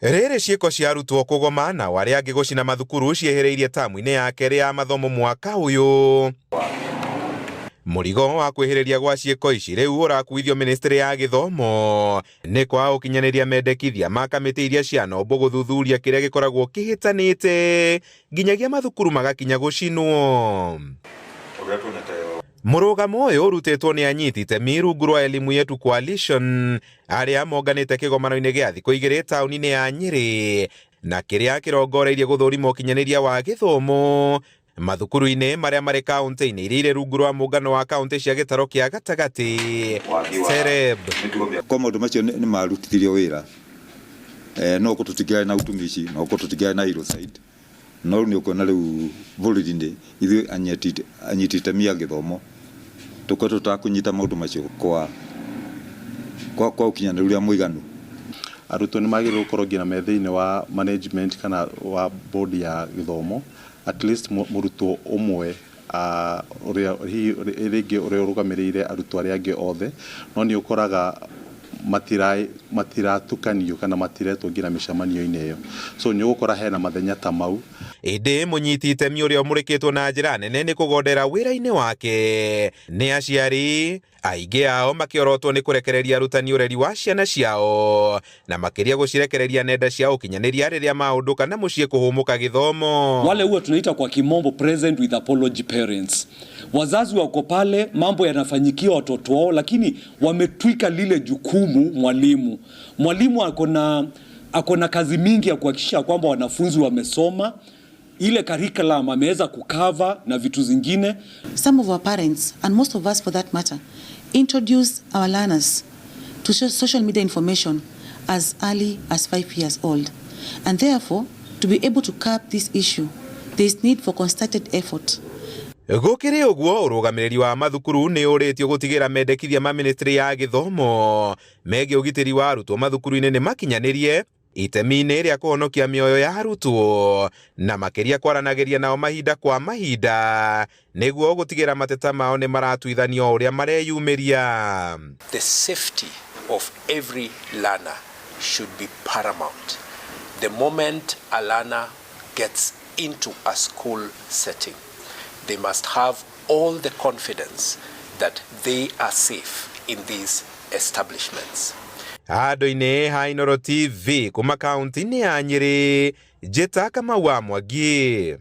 Rĩrĩ ciĩko cia arutwo kũgoma na arĩa angĩ gũcina mathukuru ciehereirie tamu-inĩ ya kerĩ ya mathomo mwaka ũyũ. Mũrigo wa kwĩhĩrĩria gwa ciĩko ici rĩu ũrakuithio Ministry ya Gĩthomo nĩ kwa ũkinyanĩria mendekithia ma kamĩtĩ iria cianombwo gũthuthuria kĩrĩa gĩkoragwo kĩhĩtanĩte nginyagia mathukuru magakinya gũcinwo. Mũrũgamo ũyũ ũrutĩtwo nĩ anyiti itemi rungu rwa Elimu Yetu Coalition arĩa monganĩte kĩgomano-inĩ gĩa thikũ igĩrĩ taũni-inĩ ya Nyĩrĩ na kĩrĩa kĩrongoreirie gũthũrima ũkinyanĩria wa gĩthomo mathukuru-inĩ marĩa marĩ kaunti-inĩ iria irĩ rungu rwa mũngano wa kaunti cia gĩtaro kĩa gatagatĩ Sereb. Kwa maũndũ macio nĩ marutithirio wĩra no gũkorwo tũtingĩarĩ na utumici no gũkorwo tũtingĩarĩ na Hillside no rĩu nĩ ũkuona rĩu bũrũri-inĩ ithuĩ anyiti itemi a gĩthomo tũkorwo tũtakũnyita maũndũ macio kwa ũkinyanĩru ũrĩa mũiganu. Arutwo nĩ magĩrĩirwo gũkorwo nginya me thĩinĩ wa management kana wa board ya gĩthomo, at least mũrutwo ũmwe rĩngĩ ũrĩa ũrũgamĩrĩire arutwo arĩa angĩ othe, no nĩ ũkoraga matiratukanio kana matiretwo nginya mĩcemanio-inĩ ĩyo, so nĩ ũgũkora hena mathenya ta mau. Ĩndĩ mũnyiti itemi ũrĩa ũmũrĩkĩtwo na njĩra nene nĩ kũgondera wĩra-inĩ wake nĩ aciari, aingĩ ao makĩorotwo nĩ kũrekereria arutani ũreri wa ciana ciao na makĩria gũcirekereria nenda cia ũkinyanĩria rĩrĩa maũndũka na mũciĩ kũhũmũka gĩthomo. Wale huwa tunaita kwa kimombo present with apology parents. Wazazi wako pale, mambo yanafanyikia watoto wao, lakini wametwika lile jukumu mwalimu. Mwalimu akona kazi mingi ya kuhakikisha kwamba wanafunzi wamesoma, ile curriculum ameweza kukava na vitu zingine. Some of our parents, and most of us for that matter, introduce our learners to social media information as early as 5 years old. And therefore, to be able to curb this issue, there is need for concerted effort. Gũkĩrĩ ũguo ũrũgamĩrĩri wa mathukuru nĩ ũrĩtio gũtigĩra mendekithia ma Ministry ya Gĩthomo megiĩ ũgitĩri wa arutwo mathukuru-inĩ nĩ makinyanĩrie itemi-inĩ rĩa kũhonokia mĩoyo ya arutwo na makĩria kwaranagĩria nao mahinda kwa mahinda nĩguo gũtigĩra mateta mao nĩ maratuithanio ũrĩa mareyumĩria. The safety of every learner should be paramount. The moment a learner gets into a school setting, they must have all the confidence that they are safe in these establishments. Handũ-inĩ ha Inooro TV kuma kaunti-inĩ ya Nyĩrĩ, Njĩta Kamau wa Mwangi.